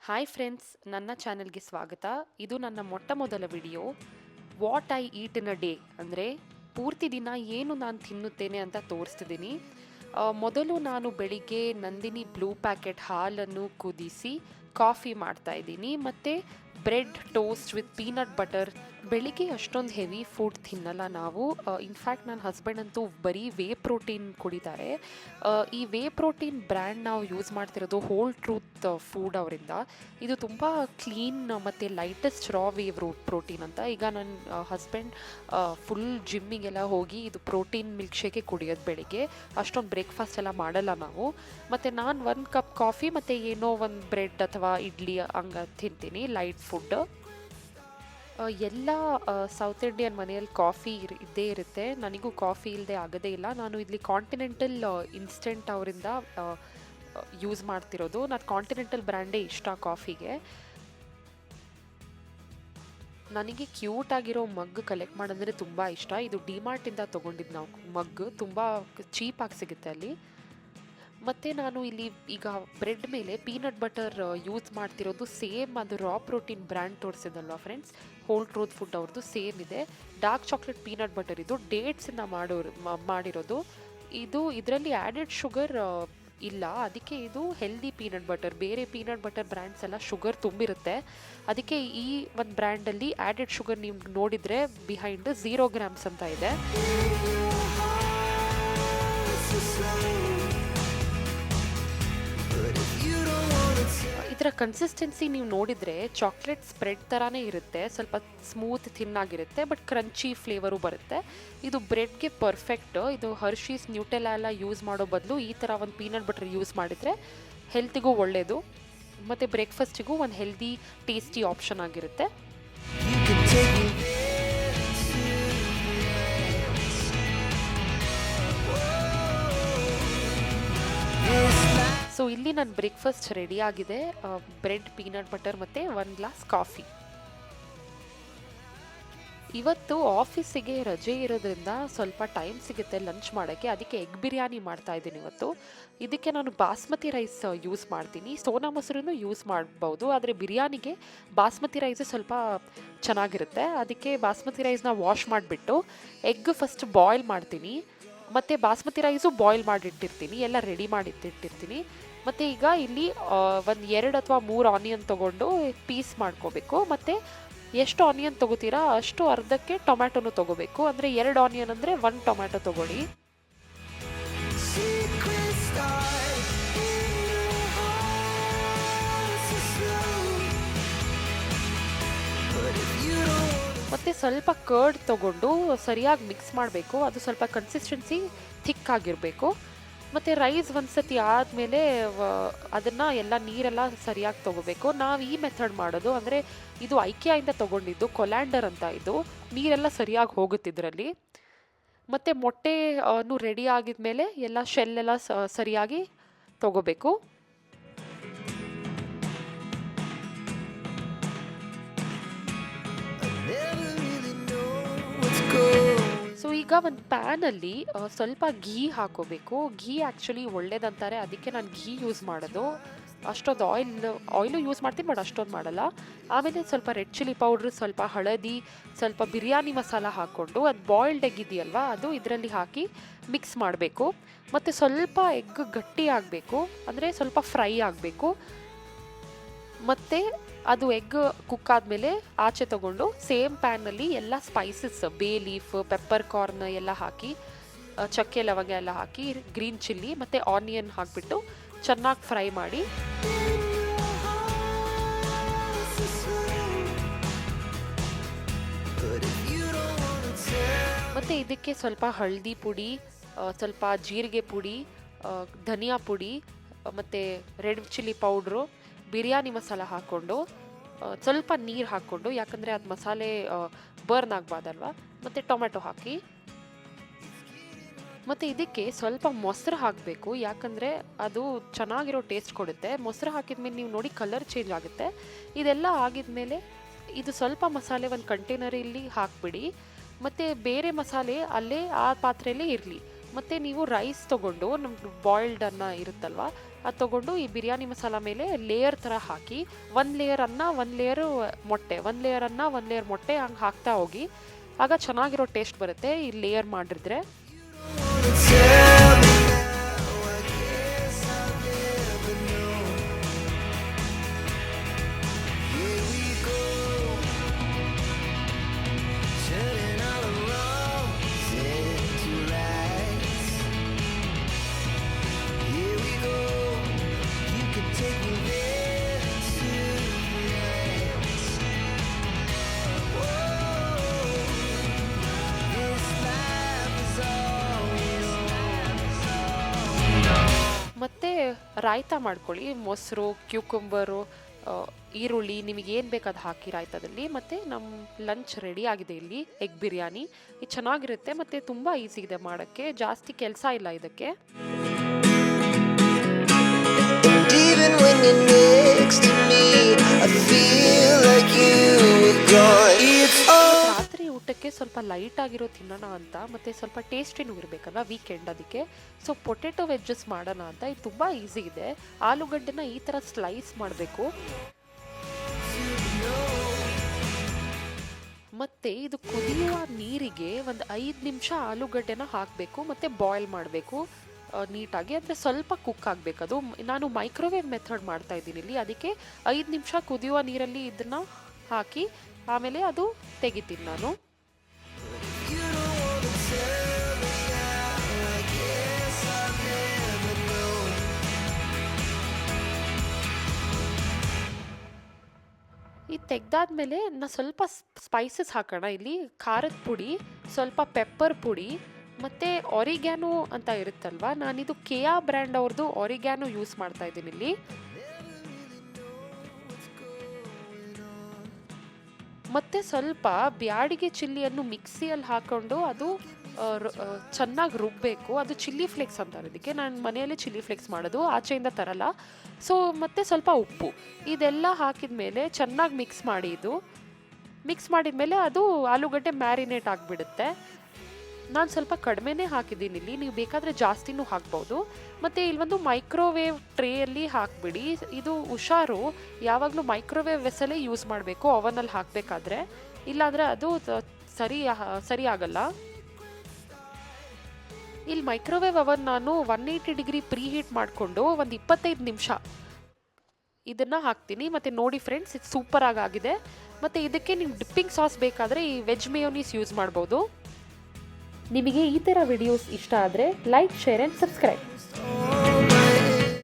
Hi friends, ನನ್ನ ಚಾನೆಲ್ಗೆ ಸ್ವಾಗತ. ಇದು ನನ್ನ ಮೊಟ್ಟ ಮೊದಲ video. What I eat in a day ಅಂದರೆ ಪೂರ್ತಿ ದಿನ ಏನು ನಾನು ತಿನ್ನುತ್ತೇನೆ ಅಂತ ತೋರಿಸ್ತಿದ್ದೀನಿ. ಮೊದಲು ನಾನು ಬೆಳಿಗ್ಗೆ ನಂದಿನಿ ಬ್ಲೂ ಪ್ಯಾಕೆಟ್ ಹಾಲನ್ನು ಕುದಿಸಿ ಕಾಫಿ ಮಾಡ್ತಾ ಇದ್ದೀನಿ, ಮತ್ತು bread toast with peanut butter. ಬೆಳಿಗ್ಗೆ ಅಷ್ಟೊಂದು ಹೆವಿ ಫುಡ್ ತಿನ್ನಲ್ಲ ನಾವು. ಇನ್ಫ್ಯಾಕ್ಟ್ ನನ್ನ ಹಸ್ಬೆಂಡ್ ಅಂತೂ ಬರೀ ವೇ ಪ್ರೋಟೀನ್ ಕುಡಿತಾರೆ. ಈ ವೇ ಪ್ರೋಟೀನ್ ಬ್ರ್ಯಾಂಡ್ ನಾವು ಯೂಸ್ ಮಾಡ್ತಿರೋದು ಹೋಲ್ ಟ್ರೂತ್ ಫುಡ್ ಅವರಿಂದ. ಇದು ತುಂಬ ಕ್ಲೀನ್ ಮತ್ತು ಲೈಟೆಸ್ಟ್ ರಾ ವೇ ಪ್ರೋಟೀನ್ ಅಂತ. ಈಗ ನನ್ನ ಹಸ್ಬೆಂಡ್ ಫುಲ್ ಜಿಮ್ಮಿಗೆಲ್ಲ ಹೋಗಿ ಇದು ಪ್ರೋಟೀನ್ ಮಿಲ್ಕ್ ಶೇಕೆ ಕುಡಿಯೋದು ಬೆಳಿಗ್ಗೆ. ಅಷ್ಟೊಂದು ಬ್ರೇಕ್ಫಾಸ್ಟ್ ಎಲ್ಲ ಮಾಡಲ್ಲ ನಾವು. ಮತ್ತು ನಾನು 1 ಕಪ್ ಕಾಫಿ ಮತ್ತು ಏನೋ ಒಂದು ಬ್ರೆಡ್ ಅಥವಾ ಇಡ್ಲಿ ಹಂಗೆ ತಿಂತೀನಿ, ಲೈಟ್ ಫುಡ್. ಎಲ್ಲ ಸೌತ್ ಇಂಡಿಯನ್ ಮನೆಯಲ್ಲಿ ಕಾಫಿ ಇದ್ದೇ ಇರುತ್ತೆ. ನನಗೂ ಕಾಫಿ ಇಲ್ಲದೆ ಆಗೋದೇ ಇಲ್ಲ. ನಾನು ಇಲ್ಲಿ ಕಾಂಟಿನೆಂಟಲ್ ಇನ್ಸ್ಟೆಂಟ್ ಅವರಿಂದ ಯೂಸ್ ಮಾಡ್ತಿರೋದು. ನಾನು ಕಾಂಟಿನೆಂಟಲ್ ಬ್ರ್ಯಾಂಡೇ ಇಷ್ಟ ಕಾಫಿಗೆ. ನನಗೆ ಕ್ಯೂಟ್ ಆಗಿರೋ ಮಗ್ ಕಲೆಕ್ಟ್ ಮಾಡೋದಂದರೆ ತುಂಬ ಇಷ್ಟ. ಇದು ಡಿಮಾರ್ಟಿಂದ ತೊಗೊಂಡಿದ್ದು ನಾವು ಮಗ್, ತುಂಬ ಚೀಪಾಗಿ ಸಿಗುತ್ತೆ ಅಲ್ಲಿ. ಮತ್ತು ನಾನು ಇಲ್ಲಿ ಈಗ ಬ್ರೆಡ್ ಮೇಲೆ ಪೀನಟ್ ಬಟರ್ ಯೂಸ್ ಮಾಡ್ತಿರೋದು ಸೇಮ್ ಅದು ರಾ ಪ್ರೋಟೀನ್ ಬ್ರ್ಯಾಂಡ್ ತೋರಿಸಿದಲ್ವ ಫ್ರೆಂಡ್ಸ್, ಹೋಲ್ ಟ್ರೂತ್ ಫುಡ್ ಅವ್ರದ್ದು ಸೇಮ್ ಇದೆ. ಡಾರ್ಕ್ ಚಾಕ್ಲೇಟ್ ಪೀನಟ್ ಬಟರ್ ಇದು ಡೇಟ್ಸಿಂದ ಮಾಡಿರೋದು. ಇದರಲ್ಲಿ ಆ್ಯಡೆಡ್ ಶುಗರ್ ಇಲ್ಲ, ಅದಕ್ಕೆ ಇದು ಹೆಲ್ದಿ ಪೀನಟ್ ಬಟರ್. ಬೇರೆ ಪೀನಟ್ ಬಟರ್ ಬ್ರ್ಯಾಂಡ್ಸ್ ಎಲ್ಲ ಶುಗರ್ ತುಂಬಿರುತ್ತೆ, ಅದಕ್ಕೆ ಈ ಒಂದು ಬ್ರ್ಯಾಂಡಲ್ಲಿ ಆ್ಯಡೆಡ್ ಶುಗರ್ ನೀವು ನೋಡಿದರೆ ಬಿಹೈಂಡ್ 0 ಗ್ರಾಮ್ಸ್ ಅಂತ ಇದೆ. ಇದರ ಕನ್ಸಿಸ್ಟೆನ್ಸಿ ನೀವು ನೋಡಿದರೆ ಚಾಕ್ಲೇಟ್ ಸ್ಪ್ರೆಡ್ ಥರನೇ ಇರುತ್ತೆ, ಸ್ವಲ್ಪ ಸ್ಮೂತ್ ಥಿನ್ನಾಗಿರುತ್ತೆ, ಬಟ್ ಕ್ರಂಚಿ ಫ್ಲೇವರು ಬರುತ್ತೆ. ಇದು ಬ್ರೆಡ್ಗೆ ಪರ್ಫೆಕ್ಟ್. ಇದು ಹರ್ಷೀಸ್ ನ್ಯೂಟೆಲ್ಲಾ ಎಲ್ಲ ಯೂಸ್ ಮಾಡೋ ಬದಲು ಈ ಥರ ಒಂದು ಪೀನಟ್ ಬಟರ್ ಯೂಸ್ ಮಾಡಿದರೆ ಹೆಲ್ತಿಗೂ ಒಳ್ಳೆಯದು, ಮತ್ತು ಬ್ರೇಕ್ಫಾಸ್ಟಿಗೂ ಒಂದು ಹೆಲ್ದಿ ಟೇಸ್ಟಿ ಆಪ್ಷನ್ ಆಗಿರುತ್ತೆ. ಸೊ ಇಲ್ಲಿ ನನ್ನ ಬ್ರೇಕ್ಫಾಸ್ಟ್ ರೆಡಿ ಆಗಿದೆ. ಬ್ರೆಡ್, ಪೀನಟ್ ಬಟರ್ ಮತ್ತು 1 ಗ್ಲಾಸ್ ಕಾಫಿ. ಇವತ್ತು ಆಫೀಸಿಗೆ ರಜೆ ಇರೋದ್ರಿಂದ ಸ್ವಲ್ಪ ಟೈಮ್ ಸಿಗುತ್ತೆ ಲಂಚ್ ಮಾಡೋಕ್ಕೆ, ಅದಕ್ಕೆ ಎಗ್ ಬಿರಿಯಾನಿ ಮಾಡ್ತಾ ಇದ್ದೀನಿ ಇವತ್ತು. ಇದಕ್ಕೆ ನಾನು ಬಾಸ್ಮತಿ ರೈಸ್ ಯೂಸ್ ಮಾಡ್ತೀನಿ. ಸೋನಾ ಮೊಸರನ್ನು ಯೂಸ್ ಮಾಡ್ಬೋದು, ಆದರೆ ಬಿರಿಯಾನಿಗೆ ಬಾಸ್ಮತಿ ರೈಸೇ ಸ್ವಲ್ಪ ಚೆನ್ನಾಗಿರುತ್ತೆ. ಅದಕ್ಕೆ ಬಾಸ್ಮತಿ ರೈಸ್ನ ವಾಶ್ ಮಾಡಿಬಿಟ್ಟು ಎಗ್ ಫಸ್ಟ್ ಬಾಯ್ಲ್ ಮಾಡ್ತೀನಿ, ಮತ್ತು ಬಾಸ್ಮತಿ ರೈಸು ಬಾಯ್ಲ್ ಮಾಡಿಟ್ಟಿರ್ತೀನಿ, ಎಲ್ಲ ರೆಡಿ ಮಾಡಿಟ್ಟಿರ್ತೀನಿ. ಮತ್ತು ಈಗ ಇಲ್ಲಿ ಒಂದು 2 ಅಥವಾ 3 ಆನಿಯನ್ ತೊಗೊಂಡು ಪೀಸ್ ಮಾಡ್ಕೋಬೇಕು. ಮತ್ತು ಎಷ್ಟು ಆನಿಯನ್ ತೊಗೋತೀರಾ ಅಷ್ಟು ಅರ್ಧಕ್ಕೆ ಟೊಮ್ಯಾಟೊನು ತೊಗೋಬೇಕು. ಅಂದರೆ 2 ಆನಿಯನ್ ಅಂದರೆ 1 ಟೊಮ್ಯಾಟೊ ತೊಗೊಳ್ಳಿ. ಮತ್ತು ಸ್ವಲ್ಪ ಕರ್ಡ್ ತೊಗೊಂಡು ಸರಿಯಾಗಿ ಮಿಕ್ಸ್ ಮಾಡಬೇಕು. ಅದು ಸ್ವಲ್ಪ ಕನ್ಸಿಸ್ಟೆನ್ಸಿ ಥಿಕ್ ಆಗಿರಬೇಕು. ಮತ್ತು ರೈಸ್ ಒಂದು ಸತಿ ಆದಮೇಲೆ ಅದನ್ನು ಎಲ್ಲ ನೀರೆಲ್ಲ ಸರಿಯಾಗಿ ತೊಗೋಬೇಕು. ನಾವು ಈ ಮೆಥಡ್ ಮಾಡೋದು, ಅಂದರೆ ಇದು ಐಕಿಯಾಯಿಂದ ತೊಗೊಂಡಿದ್ದು, ಕೊಲ್ಯಾಂಡರ್ ಅಂತ. ಇದು ನೀರೆಲ್ಲ ಸರಿಯಾಗಿ ಹೋಗುತ್ತೆ ಇದರಲ್ಲಿ. ಮತ್ತು ಮೊಟ್ಟೆನೂ ರೆಡಿ ಆಗಿದ್ಮೇಲೆ ಎಲ್ಲ ಶೆಲ್ಲೆಲ್ಲ ಸರಿಯಾಗಿ ತೊಗೋಬೇಕು. ಸೊ ಈಗ ಒಂದು ಪ್ಯಾನಲ್ಲಿ ಸ್ವಲ್ಪ ಘೀ ಹಾಕೋಬೇಕು. ಘೀ ಆ್ಯಕ್ಚುಲಿ ಒಳ್ಳೇದಂತಾರೆ, ಅದಕ್ಕೆ ನಾನು ಘೀ ಯೂಸ್ ಮಾಡೋದು. ಅಷ್ಟೊಂದು ಆಯಿಲು ಯೂಸ್ ಮಾಡ್ತೀನಿ, ಬಟ್ ಅಷ್ಟೊಂದು ಮಾಡಲ್ಲ. ಆಮೇಲೆ ಸ್ವಲ್ಪ ರೆಡ್ ಚಿಲ್ಲಿ ಪೌಡ್ರ್, ಸ್ವಲ್ಪ ಹಳದಿ, ಸ್ವಲ್ಪ ಬಿರಿಯಾನಿ ಮಸಾಲ ಹಾಕ್ಕೊಂಡು ಅದು ಬಾಯ್ಲ್ಡ್ ಎಗ್ ಇದೆಯಲ್ವ ಅದು ಇದರಲ್ಲಿ ಹಾಕಿ ಮಿಕ್ಸ್ ಮಾಡಬೇಕು. ಮತ್ತು ಸ್ವಲ್ಪ ಎಗ್ ಗಟ್ಟಿ ಆಗಬೇಕು, ಅಂದರೆ ಸ್ವಲ್ಪ ಫ್ರೈ ಆಗಬೇಕು. ಮತ್ತು ಅದು ಎಗ್ ಕುಕ್ ಆದಮೇಲೆ ಆಚೆ ತೊಗೊಂಡು ಸೇಮ್ ಪ್ಯಾನಲ್ಲಿ ಎಲ್ಲ spices, bay leaf, pepper corn ಎಲ್ಲ ಹಾಕಿ, ಚಕ್ಕೆ ಲವಂಗ ಎಲ್ಲ ಹಾಕಿ, ಗ್ರೀನ್ ಚಿಲ್ಲಿ ಮತ್ತು ಆನಿಯನ್ ಹಾಕಿಬಿಟ್ಟು ಚೆನ್ನಾಗಿ ಫ್ರೈ ಮಾಡಿ, ಮತ್ತು ಇದಕ್ಕೆ ಸ್ವಲ್ಪ ಹಳದಿ ಪುಡಿ, ಸ್ವಲ್ಪ ಜೀರಿಗೆ ಪುಡಿ, ಧನಿಯಾ ಪುಡಿ ಮತ್ತು red chilli powder, biryani masala ಹಾಕ್ಕೊಂಡು ಸ್ವಲ್ಪ ನೀರು ಹಾಕ್ಕೊಂಡು, ಯಾಕಂದರೆ ಅದು ಮಸಾಲೆ ಬರ್ನ್ ಆಗಬಾರ್ದಲ್ವ, ಮತ್ತು ಟೊಮೆಟೊ ಹಾಕಿ, ಮತ್ತು ಇದಕ್ಕೆ ಸ್ವಲ್ಪ ಮೊಸರು ಹಾಕಬೇಕು, ಯಾಕಂದರೆ ಅದು ಚೆನ್ನಾಗಿರೋ ಟೇಸ್ಟ್ ಕೊಡುತ್ತೆ. ಮೊಸರು ಹಾಕಿದ್ಮೇಲೆ ನೀವು ನೋಡಿ ಕಲರ್ ಚೇಂಜ್ ಆಗುತ್ತೆ. ಇದೆಲ್ಲ ಆಗಿದ್ಮೇಲೆ ಇದು ಸ್ವಲ್ಪ ಮಸಾಲೆ ಒಂದು ಕಂಟೈನರಲ್ಲಿ ಹಾಕಿಬಿಡಿ, ಮತ್ತು ಬೇರೆ ಮಸಾಲೆ ಅಲ್ಲೇ ಆ ಪಾತ್ರೆಯಲ್ಲೇ ಇರಲಿ. ಮತ್ತು ನೀವು ರೈಸ್ ತೊಗೊಂಡು ನಮ್ಗೆ ಬಾಯ್ಲ್ಡ್ ಅನ್ನ ಇರುತ್ತಲ್ವ ಅದು ತೊಗೊಂಡು ಈ ಬಿರಿಯಾನಿ ಮಸಾಲ ಮೇಲೆ ಲೇಯರ್ ಥರ ಹಾಕಿ ಒಂದು ಲೇಯರ್ ಅನ್ನ ಒಂದು ಲೇಯರು ಮೊಟ್ಟೆ, ಒಂದು ಲೇಯರ್ ಅನ್ನ ಒಂದು ಲೇಯರ್ ಮೊಟ್ಟೆ ಹಂಗೆ ಹಾಕ್ತಾ ಹೋಗಿ. ಆಗ ಚೆನ್ನಾಗಿರೋ ಟೇಸ್ಟ್ ಬರುತ್ತೆ ಈ ಲೇಯರ್ ಮಾಡಿದ್ರೆ. ಮತ್ತು ರಾಯ್ತ ಮಾಡ್ಕೊಳ್ಳಿ, ಮೊಸರು, ಕ್ಯೂಕುಂಬರು, ಈರುಳ್ಳಿ, ನಿಮಗೆ ಏನು ಬೇಕು ಅದು ಹಾಕಿ ರಾಯ್ತದಲ್ಲಿ. ಮತ್ತು ನಮ್ಮ ಲಂಚ್ ರೆಡಿ ಆಗಿದೆ ಇಲ್ಲಿ, ಎಗ್ ಬಿರಿಯಾನಿ. ಇದು ಚೆನ್ನಾಗಿರುತ್ತೆ ಮತ್ತು ತುಂಬ ಈಸಿ ಇದೆ ಮಾಡೋಕ್ಕೆ, ಜಾಸ್ತಿ ಕೆಲಸ ಇಲ್ಲ ಇದಕ್ಕೆ. ರಾತ್ರಿ ಊಟಕ್ಕೆ ಸ್ವಲ್ಪ ಲೈಟ್ ಆಗಿರೋ ತಿನ್ನೋಣ ಅಂತ, ಮತ್ತು ಸ್ವಲ್ಪ ಟೇಸ್ಟಿನೂ ಇರಬೇಕಲ್ಲ ವೀಕೆಂಡ್, ಅದಕ್ಕೆ ಸೊ ಪೊಟೆಟೊ ವೆಜ್ಜಸ್ ಮಾಡೋಣ ಅಂತ. ಇದು ತುಂಬ ಈಸಿ ಇದೆ. ಆಲೂಗಡ್ಡೆನ ಈ ಥರ ಸ್ಲೈಸ್ ಮಾಡಬೇಕು. ಮತ್ತು ಇದು ಕುದಿಯುವ ನೀರಿಗೆ ಒಂದು 5 ನಿಮಿಷ ಆಲೂಗಡ್ಡೆನ ಹಾಕಬೇಕು ಮತ್ತು ಬಾಯ್ಲ್ ಮಾಡಬೇಕು ನೀಟಾಗಿ. ಅಂದರೆ ಸ್ವಲ್ಪ ಕುಕ್ ಆಗಬೇಕು ಅದು. ನಾನು ಮೈಕ್ರೋವೇವ್ ಮೆಥಡ್ ಮಾಡ್ತಾ ಇದ್ದೀನಿ ಇಲ್ಲಿ, ಅದಕ್ಕೆ 5 ನಿಮಿಷ ಕುದಿಯುವ ನೀರಲ್ಲಿ ಇದನ್ನು ಹಾಕಿ ಆಮೇಲೆ ಅದು ತೆಗಿತೀನಿ ನಾನು. ಇದು ತೆಗ್ದಾದ್ಮೇಲೆ ಸ್ವಲ್ಪ ಸ್ಪೈಸಸ್ ಹಾಕೋಣ ಇಲ್ಲಿ. ಖಾರದ ಪುಡಿ, ಸ್ವಲ್ಪ ಪೆಪ್ಪರ್ ಪುಡಿ ಮತ್ತು ಆರಿಗ್ಯಾನೋ ಅಂತ ಇರುತ್ತಲ್ವ, ನಾನಿದು ಕೇಯಾ ಬ್ರ್ಯಾಂಡ್ ಅವ್ರದ್ದು ಆರಿಗ್ಯಾನೋ ಯೂಸ್ ಮಾಡ್ತಾ ಇದ್ದೀನಿ ಇಲ್ಲಿ. ಮತ್ತು ಸ್ವಲ್ಪ ಬ್ಯಾಡಿಗೆ ಚಿಲ್ಲಿಯನ್ನು ಮಿಕ್ಸಿಯಲ್ಲಿ ಹಾಕ್ಕೊಂಡು ಅದು ಚೆನ್ನಾಗಿ ರುಬ್ಬಬೇಕು. ಅದು ಚಿಲ್ಲಿ ಫ್ಲೇಕ್ಸ್ ಅಂತಾರೆ ಇದಕ್ಕೆ. ನಾನು ಮನೆಯಲ್ಲೇ ಚಿಲ್ಲಿ ಫ್ಲೇಕ್ಸ್ ಮಾಡೋದು, ಆಚೆಯಿಂದ ತರಲ್ಲ. ಸೊ ಮತ್ತು ಸ್ವಲ್ಪ ಉಪ್ಪು, ಇದೆಲ್ಲ ಹಾಕಿದ ಮೇಲೆ ಚೆನ್ನಾಗಿ ಮಿಕ್ಸ್ ಮಾಡಿ. ಇದು ಮಿಕ್ಸ್ ಮಾಡಿದ ಮೇಲೆ ಅದು ಆಲೂಗಡ್ಡೆ ಮ್ಯಾರಿನೇಟ್ ಆಗಿಬಿಡುತ್ತೆ. ನಾನು ಸ್ವಲ್ಪ ಕಡಿಮೆನೇ ಹಾಕಿದ್ದೀನಿ ಇಲ್ಲಿ, ನೀವು ಬೇಕಾದರೆ ಜಾಸ್ತಿನೂ ಹಾಕ್ಬೋದು. ಮತ್ತು ಇಲ್ಲೊಂದು ಮೈಕ್ರೋವೇವ್ ಟ್ರೇಯಲ್ಲಿ ಹಾಕಿಬಿಡಿ. ಇದು ಹುಷಾರು, ಯಾವಾಗಲೂ ಮೈಕ್ರೋವೇವ್ ವೆಸಲೇ ಯೂಸ್ ಮಾಡಬೇಕು ಅವನಲ್ಲಿ ಹಾಕಬೇಕಾದ್ರೆ, ಇಲ್ಲಾಂದರೆ ಅದು ಸರಿ ಆಗಲ್ಲ. ಇಲ್ಲಿ ಮೈಕ್ರೋವೇವ್ ಅವನ್ ನಾನು 180 ಡಿಗ್ರಿ ಪ್ರೀ ಹೀಟ್ ಮಾಡಿಕೊಂಡು ಒಂದು 25 ನಿಮಿಷ ಇದನ್ನು ಹಾಕ್ತೀನಿ. ಮತ್ತು ನೋಡಿ ಫ್ರೆಂಡ್ಸ್, ಇದು ಸೂಪರಾಗಿ ಆಗಿದೆ. ಮತ್ತು ಇದಕ್ಕೆ ನೀವು ಡಿಪ್ಪಿಂಗ್ ಸಾಸ್ ಬೇಕಾದರೆ ಈ ವೆಜ್ ಮೇಯೋನೀಸ್ ಯೂಸ್ ಮಾಡ್ಬೋದು. ನಿಮಗೆ ಈ ಥರ ವಿಡಿಯೋಸ್ ಇಷ್ಟ ಆದರೆ ಲೈಕ್, ಶೇರ್ ಆ್ಯಂಡ್ ಸಬ್ಸ್ಕ್ರೈಬ್.